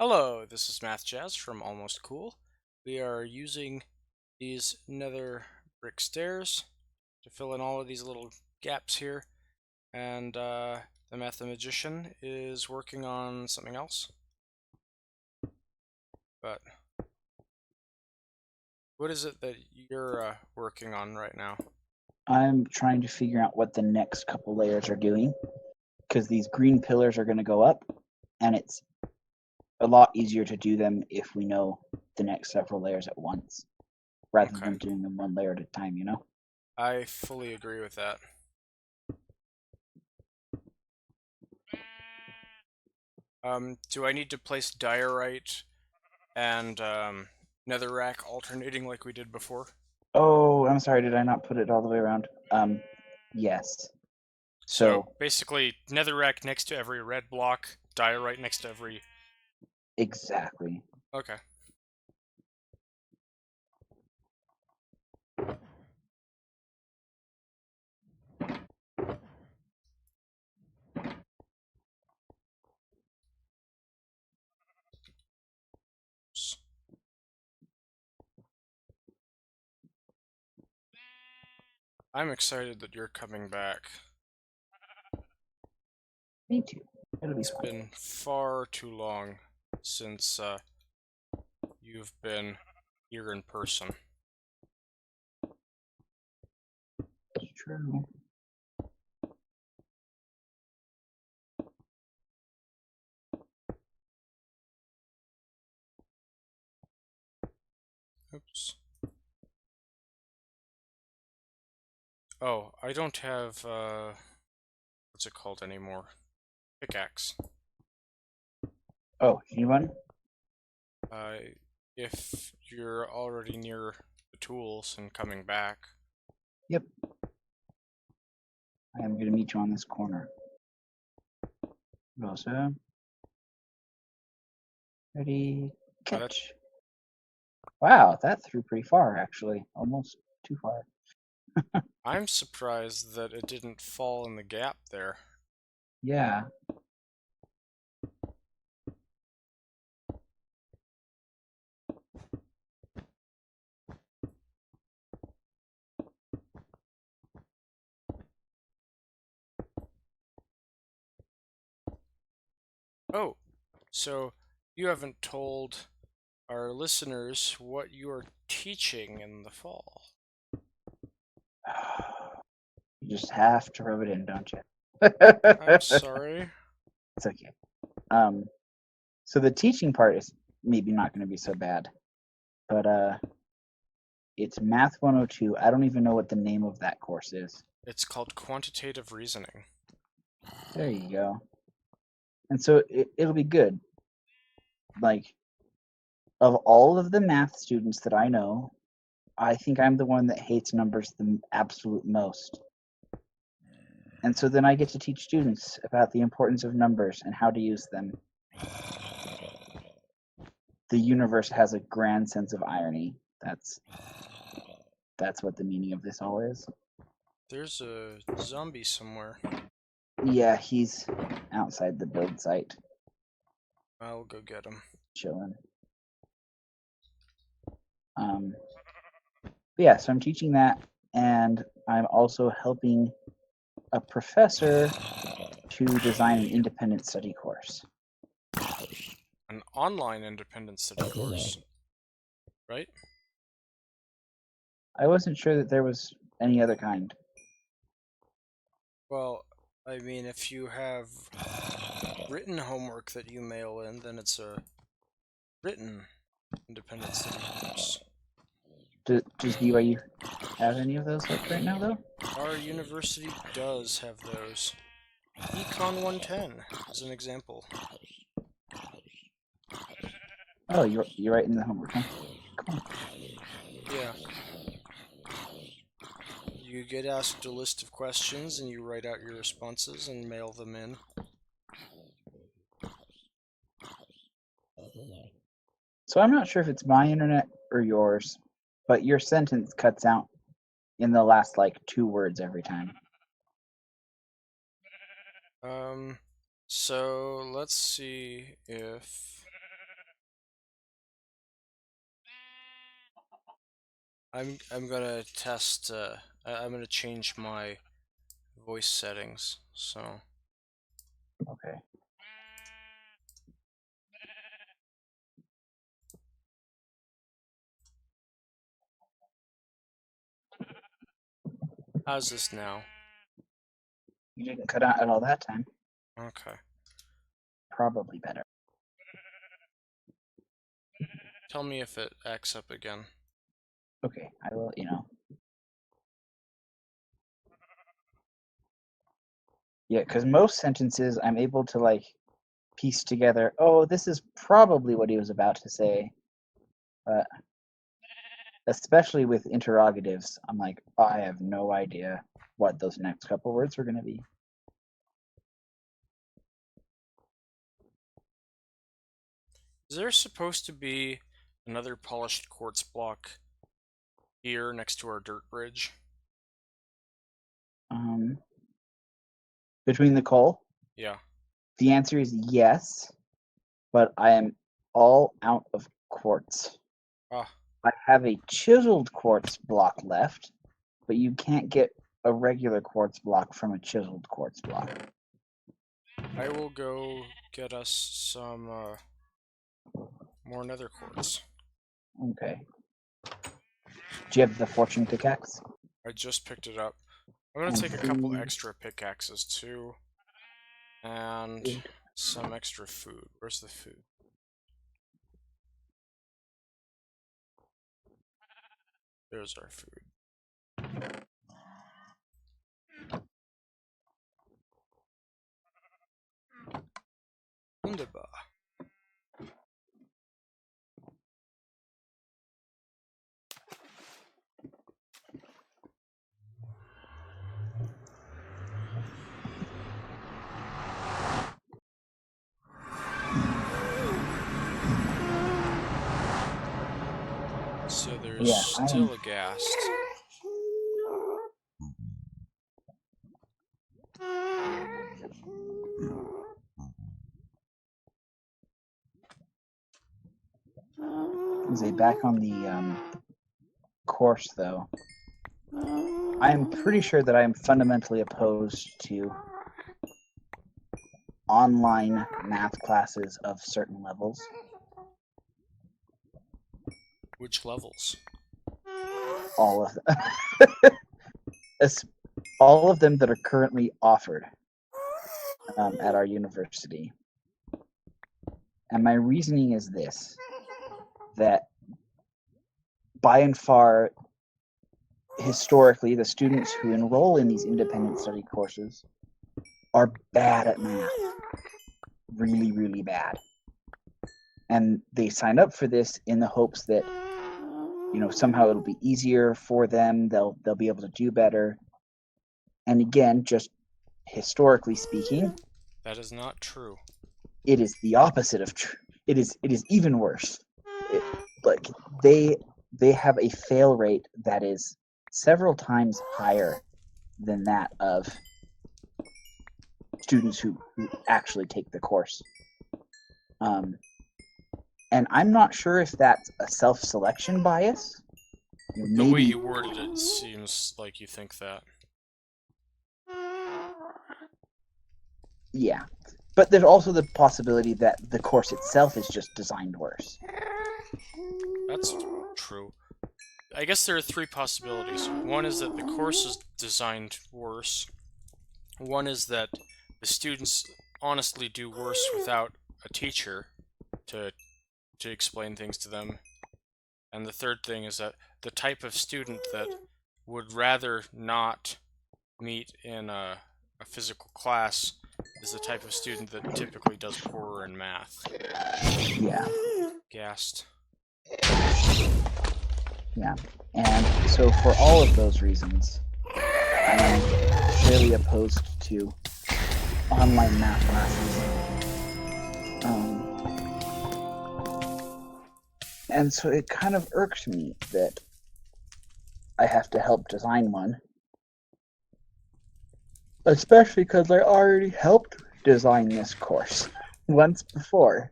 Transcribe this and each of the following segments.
Hello, this is mathjazz from Almost Cool. We are using these nether brick stairs to fill in all of these little gaps here, and the mathematician is working on something else. But what is it that you're working on right now? I'm trying to figure out what the next couple layers are doing, because these green pillars are going to go up, and it's a lot easier to do them if we know the next several layers at once, rather Okay, than doing them one layer at a time, you know? I fully agree with that. Do I need to place diorite and netherrack alternating like we did before? Oh, I'm sorry, did I not put it all the way around? Yes. So So, basically, netherrack next to every red block, diorite next to every. exactly. Okay. I'm excited that you're coming back. Me too. It'll be It's fun. been far too long since you've been here in person. It's true. Oops. Oh, I don't have, what's it called anymore? Pickaxe. Oh, anyone? If you're already near the tools and coming back. Yep. I am going to meet you on this corner. Also, ready, catch. Wow, that threw pretty far, actually. Almost too far. I'm surprised that it didn't fall in the gap there. Yeah. Oh, so you haven't told our listeners what you are teaching in the fall. You just have to rub it in, don't you? I'm sorry. It's okay. So the teaching part is maybe not going to be so bad, but it's Math 102. I don't even know what the name of that course is. It's called quantitative reasoning. There you go. And so it'll be good. Like, of all of the math students that I know, I think I'm the one that hates numbers the absolute most. And so then I get to teach students about the importance of numbers and how to use them. The universe has a grand sense of irony. That's what the meaning of this all is. There's a zombie somewhere. Yeah, he's outside the build site, I'll go get him. chilling. Yeah, so I'm teaching that, and I'm also helping a professor to design an independent study course. An online independent study course, right? I wasn't sure that there was any other kind. Well, I mean, if you have written homework that you mail in, then it's a written independent study course. Does BYU have any of those like right now, though? Our university does have those. Econ 110 is an example. Oh, you're writing the homework, huh? Come on. Yeah. You get asked a list of questions and you write out your responses and mail them in. So I'm not sure if it's my internet or yours, but your sentence cuts out in the last like 2 words every time. So let's see if I'm gonna test. I'm gonna change my voice settings. So Okay. how's this now? You didn't cut out at all that time. Okay. Probably better. Tell me if it acts up again. Okay, I will let you know. Yeah, because most sentences I'm able to like piece together. Oh, this is probably what he was about to say, but especially with interrogatives, I'm like, oh, I have no idea what those next couple words were going to be. Is there supposed to be another polished quartz block here next to our dirt bridge? Between the coal, Yeah. the answer is yes, but I am all out of quartz. Ah, I have a chiseled quartz block left, but you can't get a regular quartz block from a chiseled quartz block. I will go get us some more nether quartz. Okay. Do you have the fortune pickaxe? I just picked it up. I'm gonna And take a couple food. extra pickaxes too. And some extra food. Where's the food? There's our food. Wunderbar. So there's Yeah, still a ghast. Is it back on the course though? I am pretty sure that I am fundamentally opposed to online math classes of certain levels. Which levels? All of them. All of them that are currently offered at our university. And my reasoning is this, that by and far, historically, the students who enroll in these independent study courses are bad at math. Really, really bad. And they sign up for this in the hopes that, you know, somehow it'll be easier for them, they'll be able to do better. And again, just historically speaking, That is not true. it is the opposite of true. It is even worse. Like they have a fail rate that is several times higher than that of students who actually take the course. And I'm not sure if that's a self-selection bias. Maybe, The way you worded it seems like you think that. yeah. But there's also the possibility that the course itself is just designed worse. That's true. I guess there are three possibilities. One is that the course is designed worse. One is that the students honestly do worse without a teacher to explain things to them. And the third thing is that the type of student that would rather not meet in a physical class is the type of student that typically does poorer in math. Yeah. Gassed. Yeah. And so for all of those reasons, I am fairly opposed to online math classes. And so it kind of irks me that I have to help design one. Especially because I already helped design this course once before.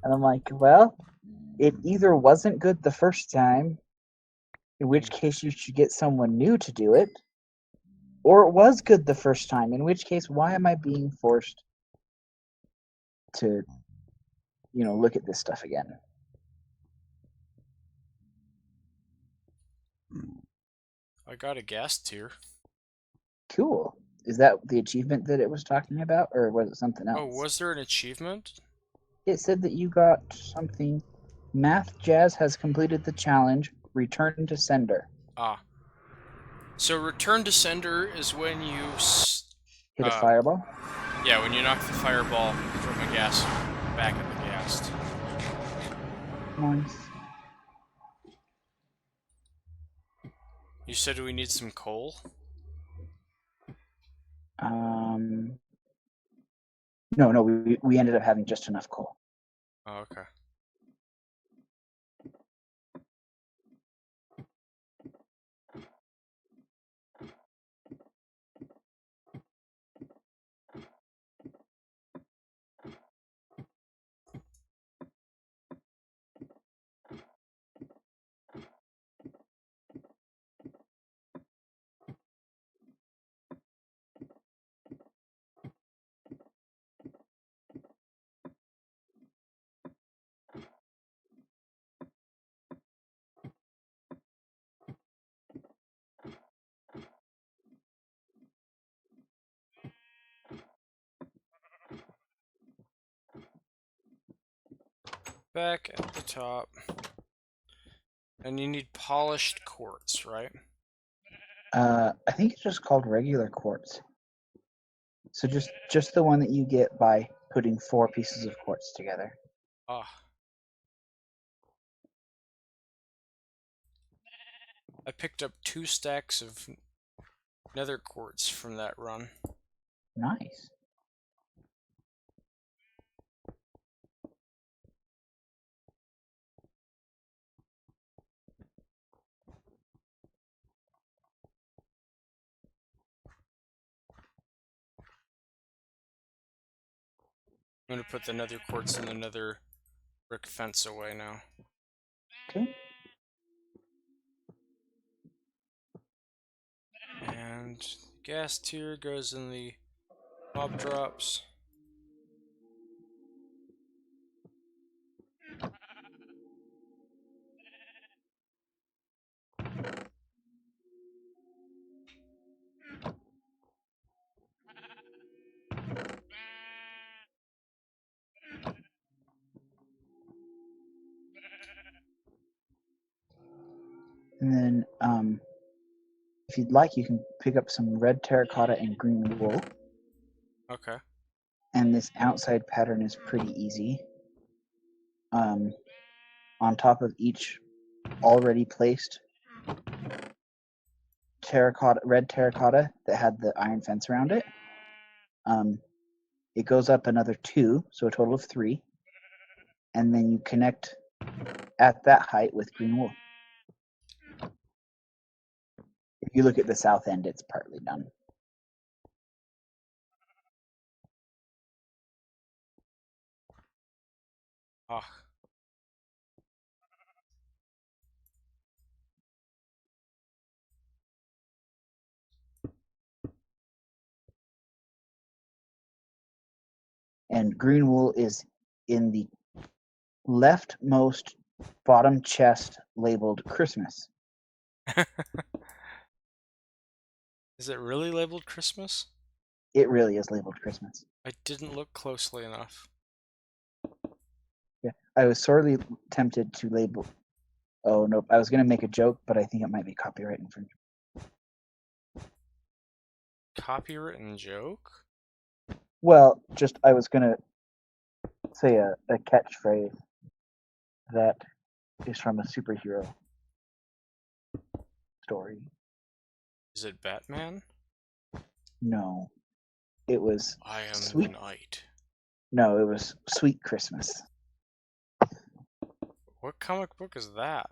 And I'm like, well, it either wasn't good the first time, In which case, you should get someone new to do it. Or it was good the first time, in which case, why am I being forced to, look at this stuff again? I got a gas tier. Cool. Is that the achievement that it was talking about, or was it something else? Oh, was there an achievement? It said that you got something. mathjazz has completed the challenge. Return to sender. Ah. So return to sender is when you Hit a fireball? Yeah, when you knock the fireball from a gas back at the gas. Nice. You said we need some coal? No, we ended up having just enough coal. Oh, okay. Back at the top. And you need polished quartz, right? I think it's just called regular quartz. So just the one that you get by putting 4 pieces of quartz together. Ah. I picked up 2 stacks of nether quartz from that run. Nice. I'm gonna put the nether quartz and the nether brick fence away now. Okay. And the gas tier goes in the mob drops. And then, if you'd like, you can pick up some red terracotta and green wool. Okay. And this outside pattern is pretty easy. On top of each already placed red terracotta that had the iron fence around it, it goes up another 2, so a total of 3. And then you connect at that height with green wool. If you look at the south end, it's partly done. Ah. And green wool is in the leftmost bottom chest labeled Christmas. Is it really labeled Christmas? It really is labeled Christmas. I didn't look closely enough. Yeah, I was sorely tempted to label. Oh, nope. I was going to make a joke, but I think it might be copyright infringement. Copywritten joke? Well, just I was going to say a catchphrase that is from a superhero story. Is it Batman? No. It was I am Sweet. the Knight. No, it was Sweet Christmas. What comic book is that?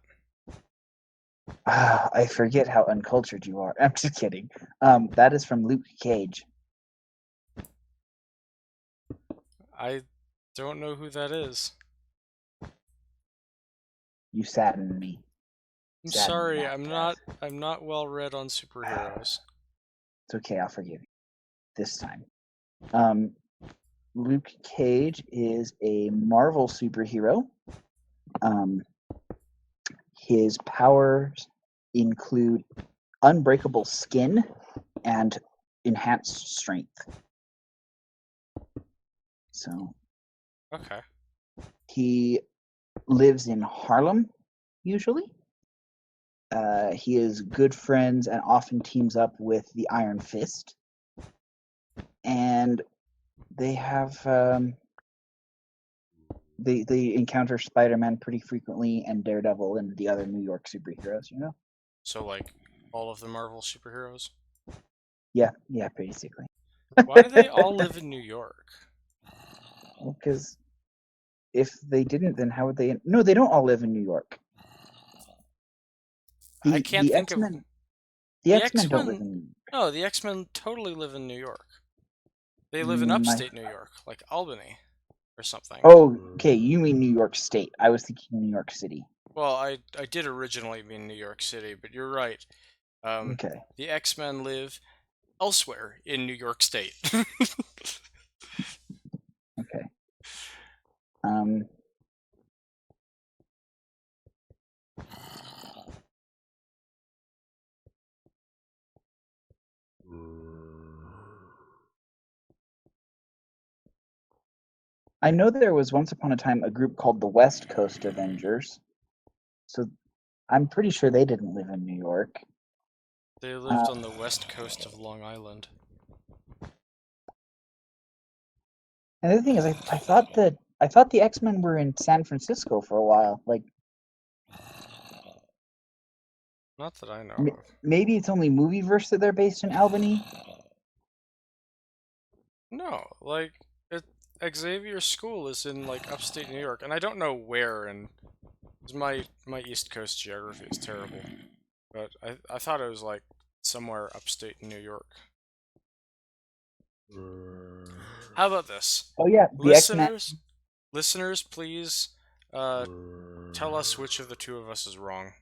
I forget how uncultured you are. I'm just kidding. That is from Luke Cage. I don't know who that is. You sadden me. I'm Sad sorry, math class. I'm not well read on superheroes. It's okay, I'll forgive you this time. Luke Cage is a Marvel superhero. His powers include unbreakable skin and enhanced strength. So Okay. he lives in Harlem, usually. He is good friends and often teams up with the Iron Fist. And they have they encounter Spider-Man pretty frequently and Daredevil and the other New York superheroes, you know? So, like, all of the Marvel superheroes? Yeah, basically. Why do they all live in New York? Because if they didn't, then how would they? No, they don't all live in New York. I can't The think of... X-Men, the X-Men don't live in New York. No, the X-Men totally live in New York. They live in upstate New York, like Albany or something. Oh, okay, you mean New York State. I was thinking New York City. Well, I did originally mean New York City, but you're right. Okay. The X-Men live elsewhere in New York State. Okay. I know there was once upon a time a group called the West Coast Avengers. So I'm pretty sure they didn't live in New York. They lived on the west coast of Long Island. And the other thing is, I thought the X-Men were in San Francisco for a while. Like, Not that I know of. maybe it's only Movieverse that they're based in Albany. No, like Xavier's school is in like upstate New York, and I don't know where. And my East Coast geography is terrible, but I thought it was like somewhere upstate New York. How about this? Oh yeah, the X-Men. Listeners, please tell us which of the two of us is wrong.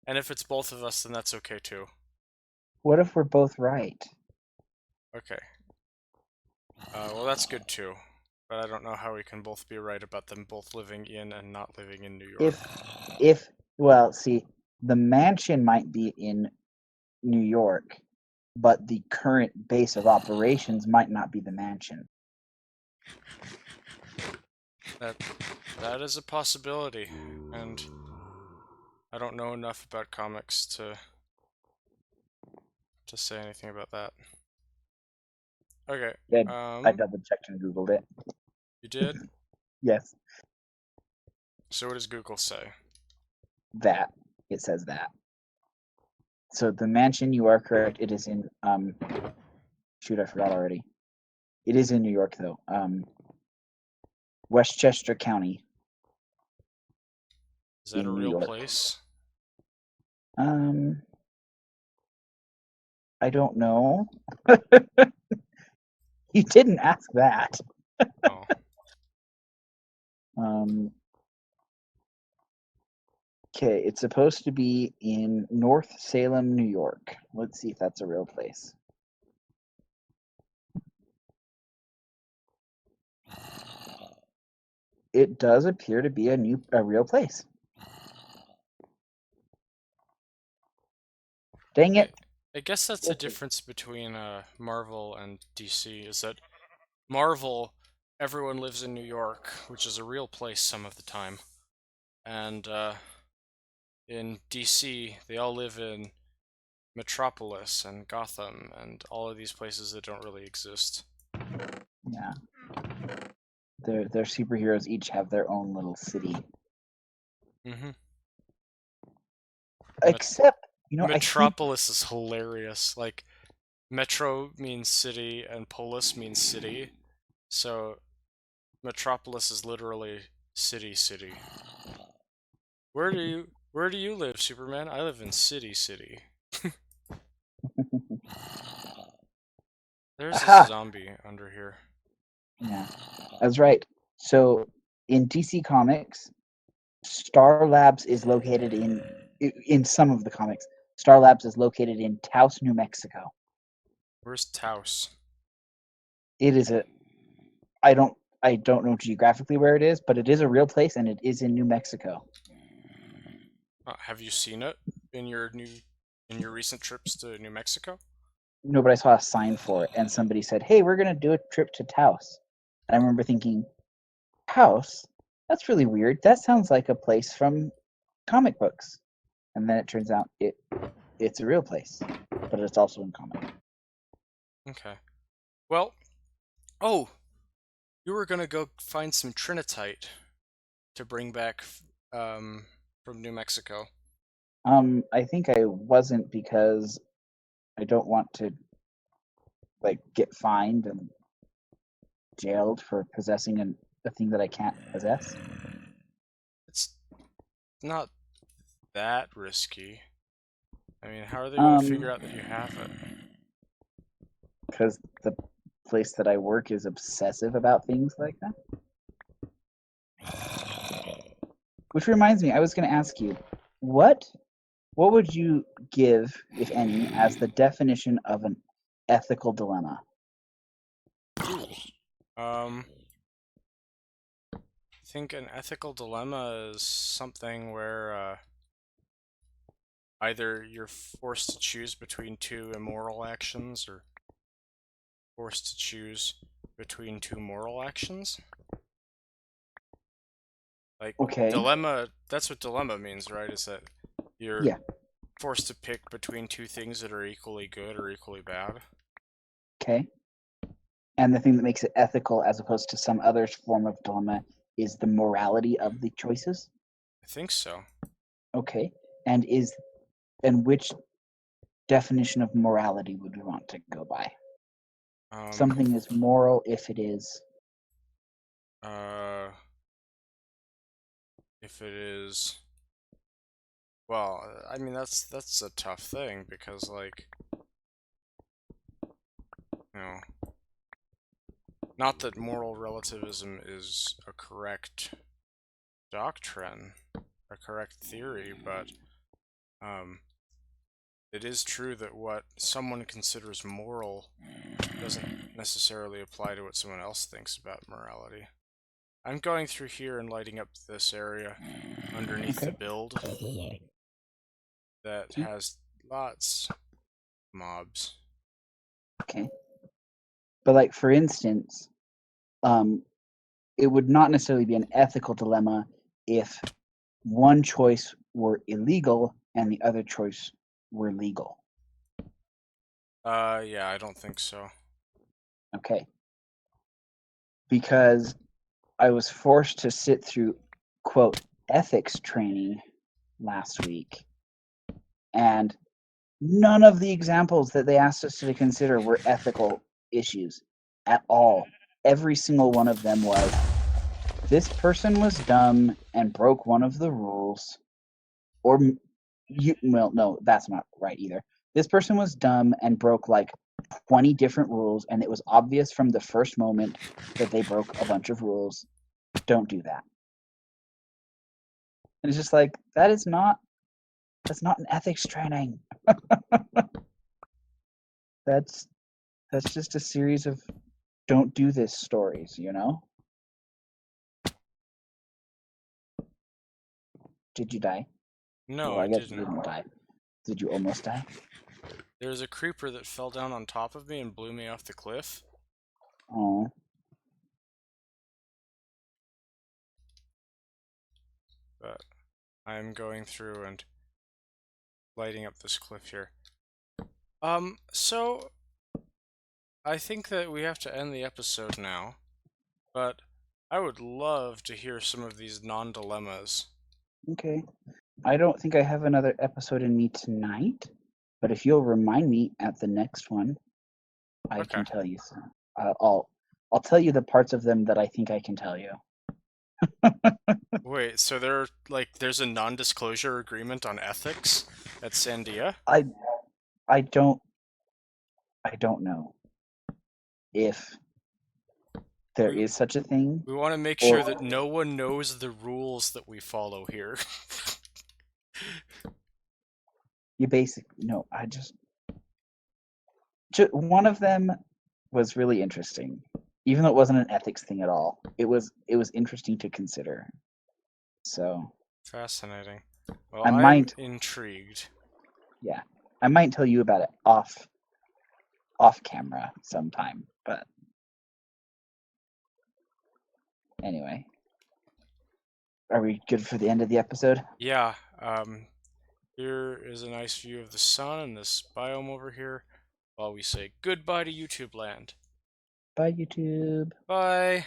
And if it's both of us, then that's okay too. What if we're both right? Okay. Well, that's good too. But I don't know how we can both be right about them both living in and not living in New York. Well, see, the mansion might be in New York, but the current base of operations might not be the mansion. That is a possibility, and I don't know enough about comics to say anything about that. Okay. I double checked and Googled it. You did? Yes. So what does Google say? That. It says that. So the mansion, you are correct. It is in shoot, I forgot already. It is in New York though. Westchester County. Is that a real place? I don't know. You didn't ask that. Oh. Okay, it's supposed to be in North Salem, New York. Let's see if that's a real place. It does appear to be a real place. Dang it. I guess that's the difference between Marvel and DC, is that Marvel, everyone lives in New York, which is a real place some of the time. And in DC, they all live in Metropolis and Gotham and all of these places that don't really exist. Yeah. Their superheroes each have their own little city. Mm-hmm. Except, Metropolis is hilarious. Like, Metro means city and polis means city. So, Metropolis is literally city. Where do you live, Superman? I live in city. There's a zombie under here. Yeah, that's right. So in DC Comics, Star Labs is located in some of the comics. Star Labs is located in Taos, New Mexico. Where's Taos? It is I don't know geographically where it is, but it is a real place, and it is in New Mexico. Have you seen it in your recent trips to New Mexico? No, but I saw a sign for it, and somebody said, "Hey, we're gonna do a trip to Taos." And I remember thinking, "Taos? That's really weird. That sounds like a place from comic books." And then it turns out it's a real place, but it's also in comic. Okay. Well, oh, you were gonna go find some Trinitite to bring back from New Mexico. I think I wasn't, because I don't want to get fined and jailed for possessing a thing that I can't possess. It's not that risky. I mean, how are they going to figure out that you have it? Because the place that I work is obsessive about things like that. Which reminds me, I was going to ask you, what would you give, if any, as the definition of an ethical dilemma? I think an ethical dilemma is something where either you're forced to choose between two immoral actions or forced to choose between two moral actions. Like, Okay. dilemma, that's what dilemma means, right? Is that you're Yeah. forced to pick between two things that are equally good or equally bad. Okay. And the thing that makes it ethical as opposed to some other form of dilemma is the morality of the choices? I think so. Okay. And which definition of morality would we want to go by? Something is moral if it is... if it is... Well, I mean, that's a tough thing, because, like, you know, not that moral relativism is a correct doctrine, a correct theory, but, it is true that what someone considers moral doesn't necessarily apply to what someone else thinks about morality. I'm going through here and lighting up this area underneath the build that has lots of mobs. Okay. But, for instance, it would not necessarily be an ethical dilemma if one choice were illegal and the other choice were legal. Yeah, I don't think so. Okay. Because I was forced to sit through, quote, ethics training last week, and none of the examples that they asked us to consider were ethical issues at all. Every single one of them was, this person was dumb and broke one of the rules, or well, no, that's not right either. This person was dumb and broke 20 different rules, and it was obvious from the first moment that they broke a bunch of rules. Don't do that. And it's just that's not an ethics training. That's just a series of don't do this stories, you know? Did you die? No, Well, I I guess you didn't. didn't die. Did you almost die? There's a creeper that fell down on top of me and blew me off the cliff. Oh. But I'm going through and lighting up this cliff here. So I think that we have to end the episode now, but I would love to hear some of these non-dilemmas. Okay. I don't think I have another episode in me tonight, but if you'll remind me at the next one, I can tell you some. I'll tell you the parts of them that I think I can tell you. Wait, so there's a non-disclosure agreement on ethics at Sandia? I don't know if there We is such a thing. we want to make Or sure that no one knows the rules that we follow here. you basically no. One of them was really interesting, even though it wasn't an ethics thing at all. It was interesting to consider. So Fascinating. Well, I I'm might, intrigued. yeah, I might tell you about it off camera sometime. But anyway, are we good for the end of the episode? Yeah, here is a nice view of the sun and this biome over here while we say goodbye to YouTube land. Bye, YouTube. Bye!